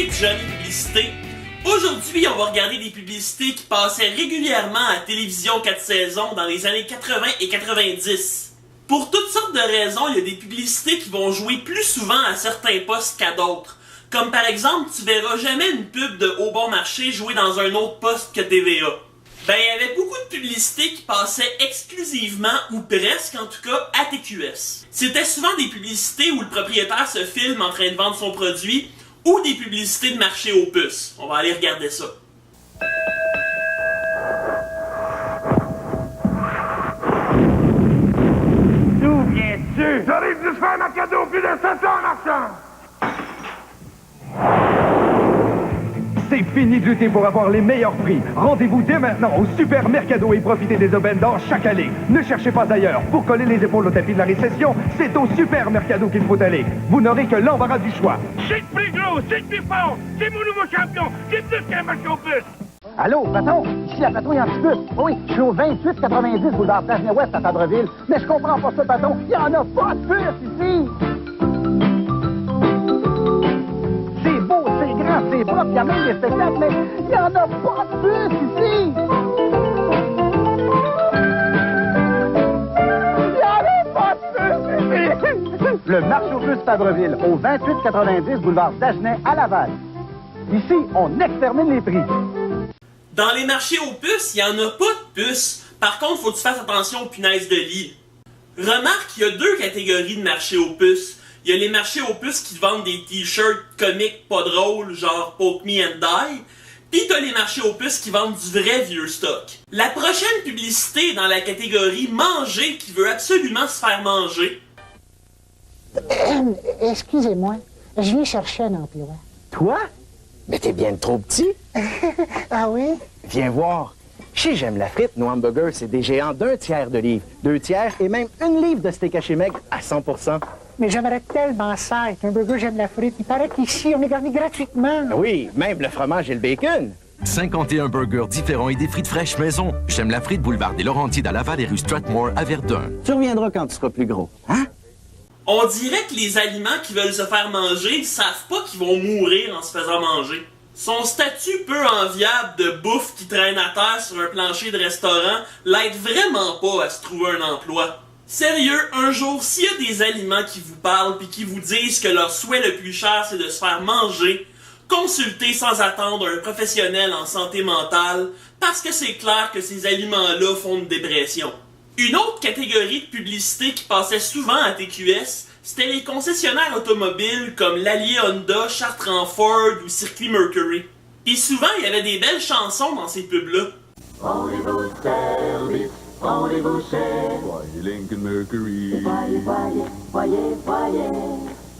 c'est Johnny Publicité. Aujourd'hui, on va regarder des publicités qui passaient régulièrement à Télévision 4 saisons dans les années 80 et 90. Pour toutes sortes de raisons, il y a des publicités qui vont jouer plus souvent à certains postes qu'à d'autres. Comme par exemple, tu verras jamais une pub de Au Bon Marché jouer dans un autre poste que TVA. Ben, il y avait beaucoup de publicités qui passaient exclusivement, ou presque en tout cas, à TQS. C'était souvent des publicités où le propriétaire se filme en train de vendre son produit, ou des publicités de marché aux puces. On va aller regarder ça. D'où viens-tu? J'arrive du faire ma cadeau plus de 700 marchands! C'est fini de lutter pour avoir les meilleurs prix. Rendez-vous dès maintenant au Super Mercado et profitez des aubaines d'or chaque année. Ne cherchez pas ailleurs. Pour coller les épaules au tapis de la récession, c'est au Super Mercado qu'il faut aller. Vous n'aurez que l'embarras du choix. C'est le plus gros, c'est le plus fort, c'est mon nouveau champion, c'est plus qu'un match au plus! Allô, patron? Ici la patrouille anti-puce. Oui, je suis au 2890 boulevard Saguenay-Ouest à Fabreville. Mais je comprends pas ça, patron. Il y en a pas de puce ici! C'est beau, c'est grand, c'est propre, il y a même des spectacles, mais il y en a pas de puce ici! Il y en a pas de puce ici! Le marché aux puces Fabreville, au 2890 boulevard Saguenay à Laval. Ici, on extermine les prix. Dans les marchés aux puces, il n'y en a pas de puces. Par contre, faut que tu fasses attention aux punaises de lit. Remarque qu'il y a deux catégories de marchés aux puces. Il y a les marchés aux puces qui vendent des t-shirts comiques pas drôles, genre Poke Me and Die. Pis t'as les marchés aux puces qui vendent du vrai vieux stock. La prochaine publicité est dans la catégorie manger qui veut absolument se faire manger. Excusez-moi, je viens chercher un emploi. Toi? Mais t'es bien trop petit. Ah oui? Viens voir. Chez J'aime la frite, nos hamburgers, c'est des géants d'1 tiers de livre, 2 tiers et même 1 livre de steak haché maigre à 100%. Mais j'aimerais tellement ça être un burger J'aime la frite. Il paraît qu'ici, on est garni gratuitement. Oui, même le fromage et le bacon. 51 burgers différents et des frites fraîches maison. J'aime la frite, boulevard des Laurentides à Laval et rue Strathmore à Verdun. Tu reviendras quand tu seras plus gros, hein? On dirait que les aliments qui veulent se faire manger savent pas qu'ils vont mourir en se faisant manger. Son statut peu enviable de bouffe qui traîne à terre sur un plancher de restaurant l'aide vraiment pas à se trouver un emploi. Sérieux, un jour, s'il y a des aliments qui vous parlent pis qui vous disent que leur souhait le plus cher c'est de se faire manger, consultez sans attendre un professionnel en santé mentale parce que c'est clair que ces aliments-là font une dépression. Une autre catégorie de publicité qui passait souvent à TQS, c'était les concessionnaires automobiles comme l'Allier Honda, Chartrand Ford ou Circuit Mercury. Et souvent, il y avait des belles chansons dans ces pubs-là. Rendez-vous service, rendez-vous cher. Voyez Lincoln Mercury. Voyez, voyez, voyez, voyez.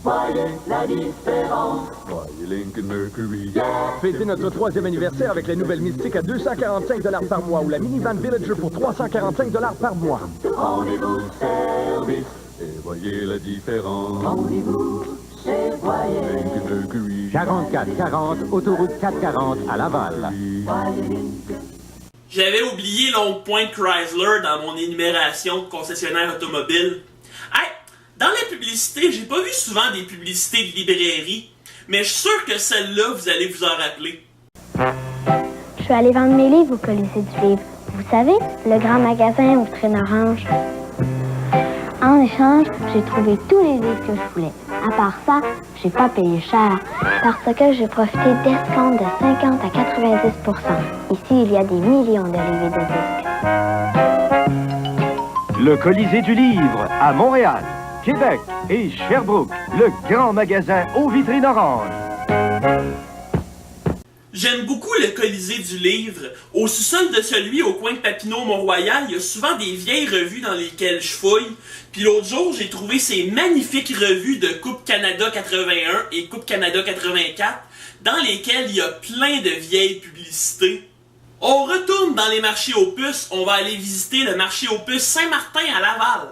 Voyez la différence. Voyez Lincoln Mercury. Yeah. Fêtez notre 3e anniversaire avec la nouvelle Mystique à 245 $ par mois ou la minivan Villager pour 345 $ par mois. Rendez-vous service. Et voyez la différence. Rendez-vous chez Voyez Lincoln Mercury. 4440, autoroute 440 à Laval. J'avais oublié Long Point Chrysler dans mon énumération de concessionnaires automobiles. Hey, dans la publicité, j'ai pas vu souvent des publicités de librairie, mais je suis sûr que celle-là, vous allez vous en rappeler. Je suis allée vendre mes livres au Colisée du Livre. Vous savez, le grand magasin aux vitrines oranges. En échange, j'ai trouvé tous les livres que je voulais. À part ça, j'ai pas payé cher, parce que j'ai profité d'escomptes de 50 à 90%. Ici, il y a des millions de livres et de disques. Le Colisée du Livre à Montréal, Québec et Sherbrooke. Le grand magasin aux vitrines oranges. J'aime beaucoup le Colisée du Livre. Au sous-sol de celui au coin de Papineau-Mont-Royal, il y a souvent des vieilles revues dans lesquelles je fouille. Puis l'autre jour, j'ai trouvé ces magnifiques revues de Coupe Canada 81 et Coupe Canada 84, dans lesquelles il y a plein de vieilles publicités. On retourne dans les marchés aux puces, on va aller visiter le marché aux puces Saint-Martin à Laval.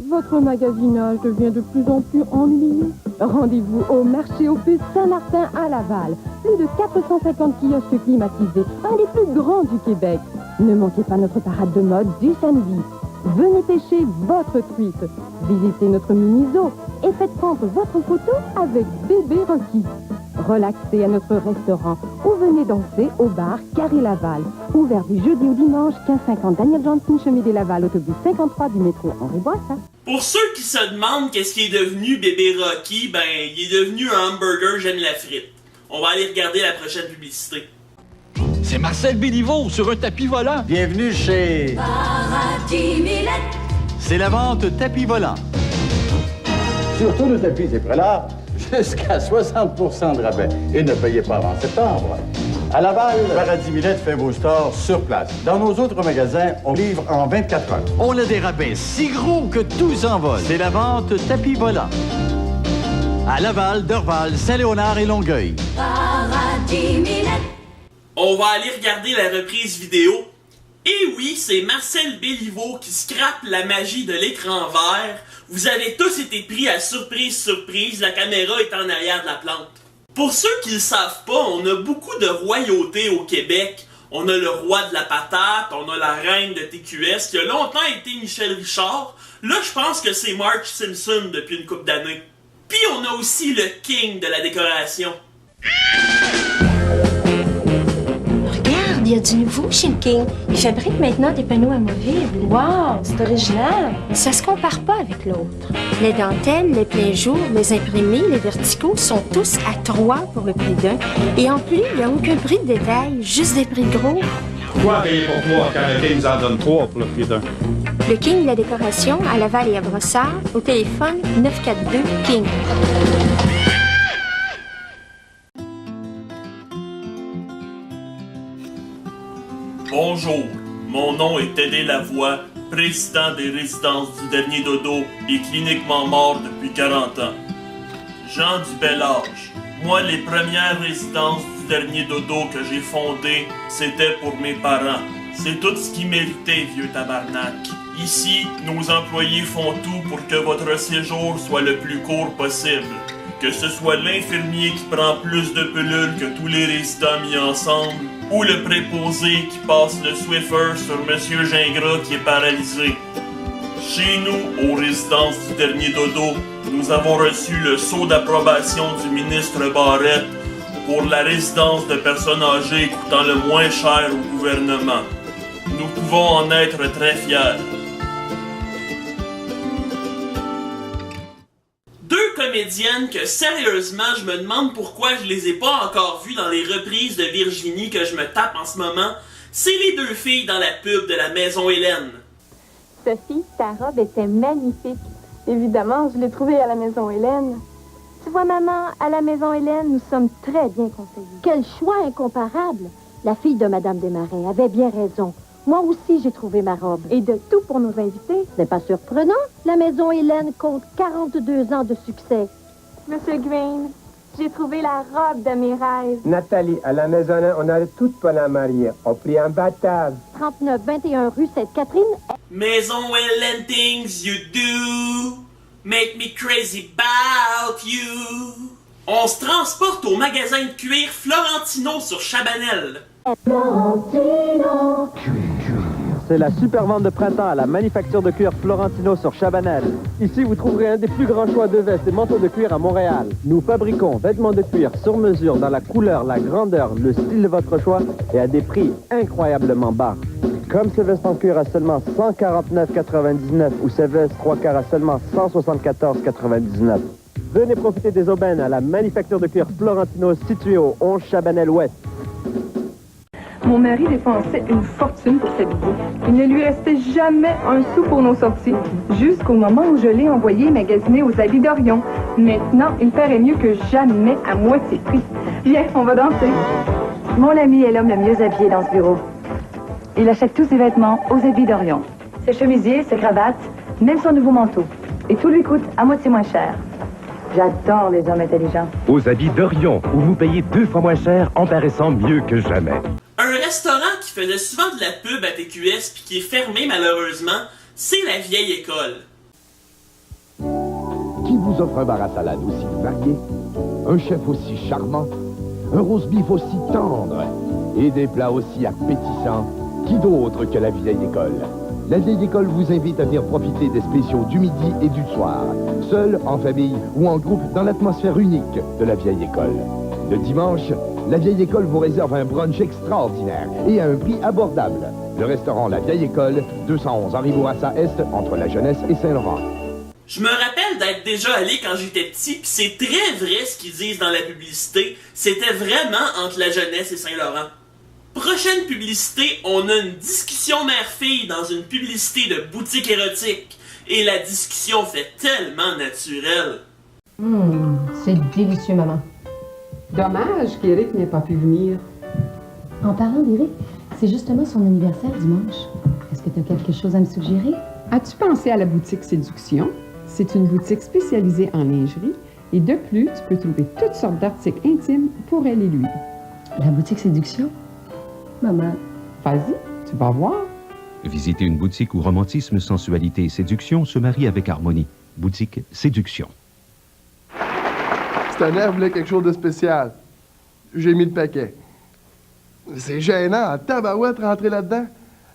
Votre magasinage devient de plus en plus ennuyeux. Rendez-vous au marché aux puces Saint-Martin à Laval. Plus de 450 kiosques climatisés, un des plus grands du Québec. Ne manquez pas notre parade de mode du samedi. Venez pêcher votre truite. Visitez notre mini-zoo et faites prendre votre photo avec bébé Rocky. relaxez à notre restaurant ou venez danser au bar Carré Laval. Ouvert du jeudi au dimanche, 1550 Daniel Johnson, chemin des Laval, autobus 53 du métro Henri Bourassa. Pour ceux qui se demandent qu'est-ce qui est devenu bébé Rocky, ben, il est devenu un hamburger J'aime la frite. On va aller regarder la prochaine publicité. C'est Marcel Béliveau sur un tapis volant. Bienvenue chez... Paradis Millette. C'est la vente tapis volant. Sur tous nos tapis et prélats, jusqu'à 60% de rabais. Et ne payez pas avant septembre. À Laval, Paradis Millette fait vos stores sur place. Dans nos autres magasins, on livre en 24 heures. On a des rabais si gros que tout s'envole. C'est la vente tapis volant. À Laval, Dorval, Saint-Léonard et Longueuil. Paradis Millette. On va aller regarder la reprise vidéo. Et oui, c'est Marcel Béliveau qui scrape la magie de l'écran vert. Vous avez tous été pris à surprise, la caméra est en arrière de la plante. Pour ceux qui le savent pas, on a beaucoup de royautés au Québec. On a le roi de la patate, on a la reine de TQS, qui a longtemps été Michel Richard. Là, je pense que c'est Marge Simpson depuis une couple d'années. Puis on a aussi le king de la décoration. Il y a du nouveau chez le King. Il fabrique maintenant des panneaux amovibles. Wow, c'est original. Ça se compare pas avec l'autre. Les dentelles, les pleins jours, les imprimés, les verticaux sont tous à 3 pour le prix d'un. Et en plus, il n'y a aucun prix de détail, juste des prix de gros. Pourquoi payer pour 3 quand le King nous en donne 3 pour le prix d'un? Le King de la décoration à Laval et à Brossard, au téléphone 942 King. Bonjour, mon nom est Teddy Lavoie, président des résidences du Dernier Dodo et cliniquement mort depuis 40 ans. Gens du bel âge, moi les premières résidences du Dernier Dodo que j'ai fondées, c'était pour mes parents. C'est tout ce qu'ils méritaient, vieux tabarnak. Ici, nos employés font tout pour que votre séjour soit le plus court possible. Que ce soit l'infirmier qui prend plus de pilules que tous les résidents mis ensemble, ou le préposé qui passe le Swiffer sur Monsieur Gingras qui est paralysé. Chez nous, aux résidences du Dernier Dodo, nous avons reçu le sceau d'approbation du ministre Barrette pour la résidence de personnes âgées coûtant le moins cher au gouvernement. Nous pouvons en être très fiers. Deux comédiennes que, sérieusement, je me demande pourquoi je les ai pas encore vues dans les reprises de Virginie que je me tape en ce moment, c'est les deux filles dans la pub de la Maison Hélène. Sophie, ta robe était magnifique. Évidemment, je l'ai trouvée à la Maison Hélène. Tu vois, maman, à la Maison Hélène, nous sommes très bien conseillés. Quel choix incomparable! La fille de Madame Desmarais avait bien raison. Moi aussi, j'ai trouvé ma robe. Et de tout pour nos invités. Ce n'est pas surprenant. La Maison Hélène compte 42 ans de succès. Monsieur Green, j'ai trouvé la robe de mes rêves. Nathalie, à la Maison Hélène, on a tout pour la marier. Au prix imbattable. 39-21 rue Sainte-Catherine. Maison Hélène, things you do make me crazy about you. On se transporte au magasin de cuir Florentino sur Chabanel. Florentino. C'est la super vente de printemps à la manufacture de cuir Florentino sur Chabanel. Ici, vous trouverez un des plus grands choix de vestes et manteaux de cuir à Montréal. Nous fabriquons vêtements de cuir sur mesure dans la couleur, la grandeur, le style de votre choix et à des prix incroyablement bas. Comme ces vestes en cuir à seulement 149,99 ou ces vestes 3 quarts à seulement 174,99. Venez profiter des aubaines à la manufacture de cuir Florentino située au 11 Chabanel-Ouest. Mon mari dépensait une fortune pour s'habiller. Il ne lui restait jamais un sou pour nos sorties, jusqu'au moment où je l'ai envoyé magasiner aux habits d'Orion. Maintenant, il paierait mieux que jamais à moitié prix. Viens, on va danser. Mon ami est l'homme le mieux habillé dans ce bureau. Il achète tous ses vêtements aux habits d'Orion. Ses chemisiers, ses cravates, même son nouveau manteau. Et tout lui coûte à moitié moins cher. J'adore les hommes intelligents. Aux habits d'Orion, où vous payez 2 fois moins cher en paraissant mieux que jamais. Un restaurant qui faisait souvent de la pub à TQS puis qui est fermé malheureusement, c'est la Vieille École. Qui vous offre un bar à salade aussi varié, un chef aussi charmant, un roast beef aussi tendre et des plats aussi appétissants? Qui d'autre que la Vieille École? La Vieille École vous invite à venir profiter des spéciaux du midi et du soir, seul, en famille ou en groupe dans l'atmosphère unique de la Vieille École. Le dimanche, la Vieille École vous réserve un brunch extraordinaire et à un prix abordable. Le restaurant La Vieille École, 211 Henri Bourassa Est, entre la Jeunesse et Saint-Laurent. Je me rappelle d'être déjà allé quand j'étais petit, pis c'est très vrai ce qu'ils disent dans la publicité. C'était vraiment entre la Jeunesse et Saint-Laurent. Prochaine publicité, on a une discussion mère-fille dans une publicité de boutique érotique. Et la discussion fait tellement naturelle. C'est délicieux, maman. Dommage qu'Éric n'ait pas pu venir. En parlant d'Éric, c'est justement son anniversaire dimanche. Est-ce que tu as quelque chose à me suggérer? As-tu pensé à la boutique Séduction? C'est une boutique spécialisée en lingerie et de plus, tu peux trouver toutes sortes d'articles intimes pour elle et lui. La boutique Séduction? Maman. Vas-y, tu vas voir. Visitez une boutique où romantisme, sensualité et séduction se marient avec harmonie. Boutique Séduction. Cette année, elle voulait quelque chose de spécial. J'ai mis le paquet. C'est gênant, en tabarouette, rentrer là-dedans.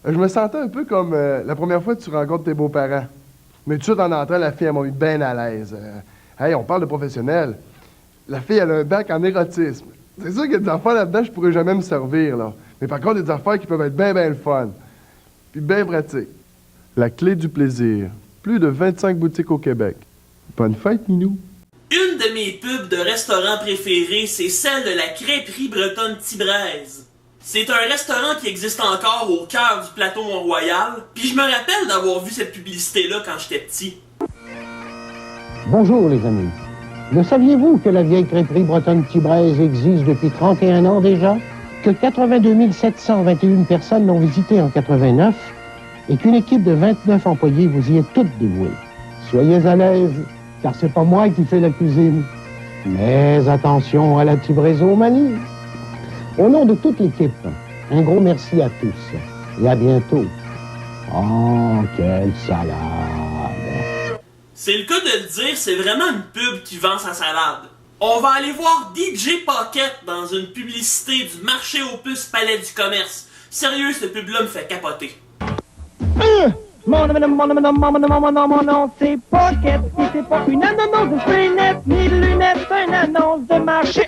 Je me sentais un peu comme la première fois que tu rencontres tes beaux-parents. Mais tout de suite, en entrant, la fille, elle m'a mis bien à l'aise. Hey, on parle de professionnel. La fille, elle a un bac en érotisme. C'est sûr qu'il y a des affaires là-dedans, je pourrais jamais me servir, là. Mais par contre, il y a des affaires qui peuvent être bien le fun. Puis bien pratiques. La clé du plaisir. Plus de 25 boutiques au Québec. Bonne fête, Minou. Une de mes pubs de restaurant préférées, c'est celle de la crêperie bretonne Tibraise. C'est un restaurant qui existe encore au cœur du plateau Mont-Royal, puis je me rappelle d'avoir vu cette publicité-là quand j'étais petit. Bonjour les amis. Le saviez-vous que la vieille crêperie bretonne Tibraise existe depuis 31 ans déjà? Que 82 721 personnes l'ont visité en 89 et qu'une équipe de 29 employés vous y est toute dévouée. Soyez à l'aise, car c'est pas moi qui fais la cuisine. Mais attention à la tibraisomanie. Au nom de toute l'équipe, un gros merci à tous et à bientôt. Oh, quelle salade! C'est le cas de le dire, c'est vraiment une pub qui vend sa salade. On va aller voir DJ Pocket dans une publicité du marché aux puces Palais du Commerce. Sérieux, cette pub-là me fait capoter. Mon nom, c'est Pocket. Si c'est pas une annonce de fenêtre, ni de lunettes, c'est une annonce de marché.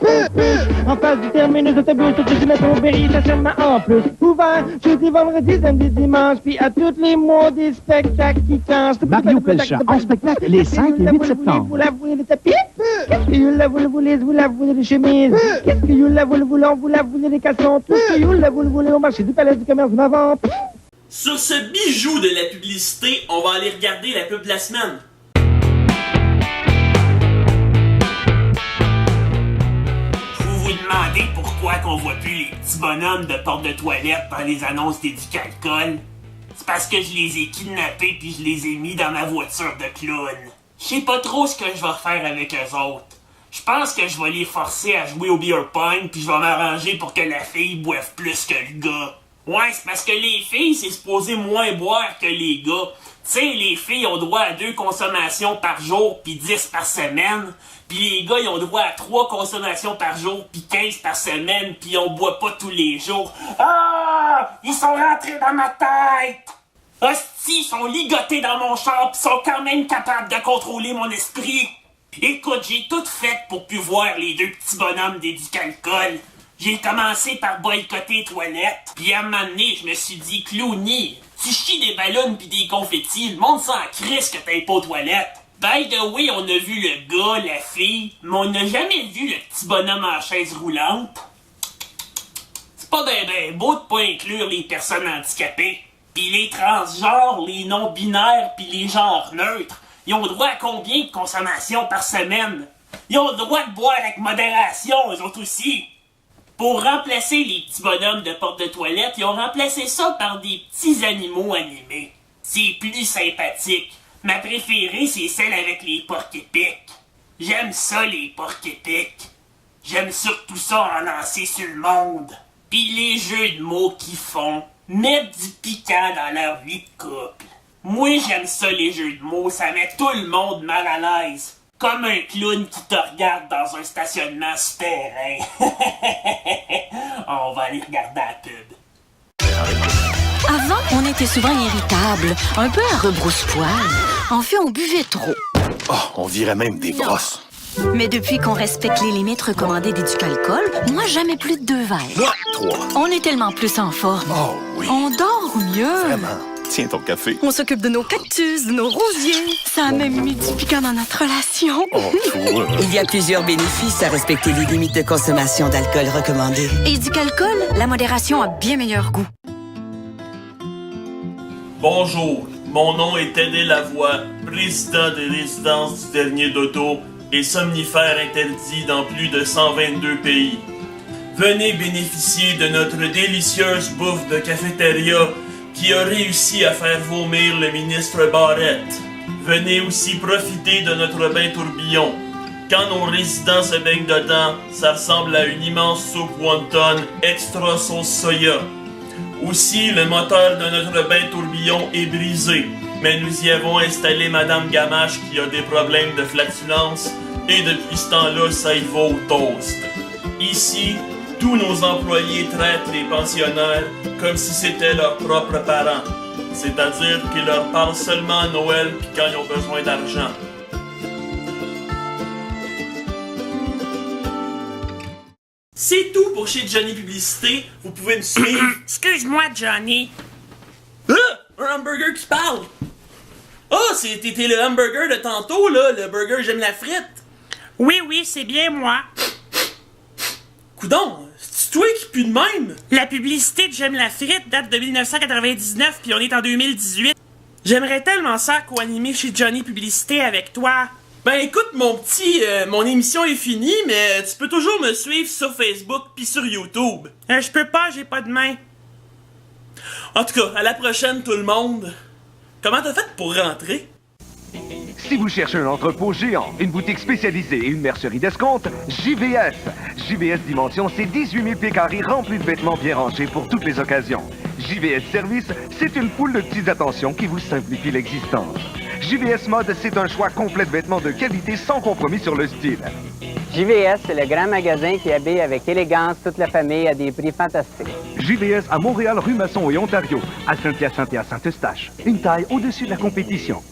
En face du terminus d'autobus, tout du métro Berry, stationnement en plus. Ouvert, jeudi, vendredi, samedi, dimanche, puis à tous les mois, des spectacles qui changent. Mario Pelchat, en spectacle les 5 et 8 septembre. Vous la voulez les tapis? Qu'est-ce que you la voulez, vous la voulez les chemises? Qu'est-ce que you la voulez, vous la voulez les caleçons? Tout ce que you la voulez au marché du Palais du Commerce de ma vente. Sur ce bijou de la publicité, on va aller regarder la pub de la semaine. Vous vous demandez pourquoi qu'on voit plus les petits bonhommes de porte de toilette dans les annonces d'Éducalcool? C'est parce que je les ai kidnappés puis je les ai mis dans ma voiture de clown. Je sais pas trop ce que je vais faire avec eux autres. Je pense que je vais les forcer à jouer au beer pong puis je vais m'arranger pour que la fille boive plus que le gars. Ouais, c'est parce que les filles, c'est supposé moins boire que les gars. Tu sais, les filles ont droit à 2 consommations par jour puis 10 par semaine. Puis les gars, ils ont droit à 3 consommations par jour puis 15 par semaine. Puis on boit pas tous les jours. Ah! Ils sont rentrés dans ma tête! Hostie, ils sont ligotés dans mon char pis sont quand même capables de contrôler mon esprit. Écoute, j'ai tout fait pour plus voir les 2 petits bonhommes d'Éducalcool. J'ai commencé par boycotter les toilettes, puis à un moment donné, je me suis dit, Clooney, tu chies des ballons pis des confettis, le monde s'en crisse que t'ailles pas aux toilettes. By the way, on a vu le gars, la fille, mais on n'a jamais vu le petit bonhomme en chaise roulante. C'est pas ben beau de pas inclure les personnes handicapées. Pis les transgenres, les non-binaires pis les genres neutres, ils ont droit à combien de consommations par semaine? Ils ont le droit de boire avec modération, eux autres aussi. Pour remplacer les petits bonhommes de porte de toilette, ils ont remplacé ça par des petits animaux animés. C'est plus sympathique. Ma préférée, c'est celle avec les porcs-épics. J'aime ça, les porcs-épics. J'aime surtout ça en lancer sur le monde. Pis les jeux de mots qu'ils font, mettre du piquant dans leur vie de couple. Moi, j'aime ça, les jeux de mots, ça met tout le monde mal à l'aise. Comme un clown qui te regarde dans un stationnement souterrain. On va aller regarder la pub. Avant, on était souvent irritable, un peu à rebrousse-poil. En fait, on buvait trop. Oh, on virait même des brosses. Mais depuis qu'on respecte les limites recommandées d'éducalcool, moi, jamais plus de 2 verres. Moi, 3. On est tellement plus en forme. Oh oui. On dort mieux. Vraiment. Tiens ton café. On s'occupe de nos cactus, de nos rosiers. Ça a même mis du piquant dans notre relation. Oh, toi. Il y a plusieurs bénéfices à respecter les limites de consommation d'alcool recommandées. Éducalcool, la modération a bien meilleur goût. Bonjour, mon nom est Teddy Lavoie, président des résidences du dernier dodo et somnifère interdit dans plus de 122 pays. Venez bénéficier de notre délicieuse bouffe de cafétéria qui a réussi à faire vomir le ministre Barrette. Venez aussi profiter de notre bain tourbillon. Quand nos résidents se baignent dedans, ça ressemble à une immense soupe wonton extra sauce soya. Aussi, le moteur de notre bain tourbillon est brisé, mais nous y avons installé Madame Gamache qui a des problèmes de flatulence et depuis ce temps-là, ça y va au toast. Ici, tous nos employés traitent les pensionnaires comme si c'était leurs propres parents, c'est-à-dire qu'ils leur parlent seulement à Noël puis quand ils ont besoin d'argent. C'est tout pour chez Johnny Publicité. Vous pouvez me suivre. Excuse-moi, Johnny. Ah! Un hamburger qui parle! Ah, t'es le hamburger de tantôt, là, le burger J'aime la frite. Oui, c'est bien moi. Coudon, c'est toi qui pue de même? La publicité de J'aime la frite date de 1999, puis on est en 2018. J'aimerais tellement ça co-animer chez Johnny Publicité avec toi. Ben écoute, mon petit, mon émission est finie, mais tu peux toujours me suivre sur Facebook puis sur YouTube. Je peux pas, j'ai pas de main. En tout cas, à la prochaine tout le monde. Comment t'as fait pour rentrer? Si vous cherchez un entrepôt géant, une boutique spécialisée et une mercerie d'escompte, JVS. JVS Dimension, c'est 18 000 pieds carrés remplis de vêtements bien rangés pour toutes les occasions. JVS Service, c'est une foule de petites attentions qui vous simplifient l'existence. JVS Mode, c'est un choix complet de vêtements de qualité sans compromis sur le style. JVS, c'est le grand magasin qui habille avec élégance toute la famille à des prix fantastiques. JVS à Montréal, rue Masson et Ontario, à Saint-Hyacinthe et à Saint-Eustache. Une taille au-dessus de la compétition.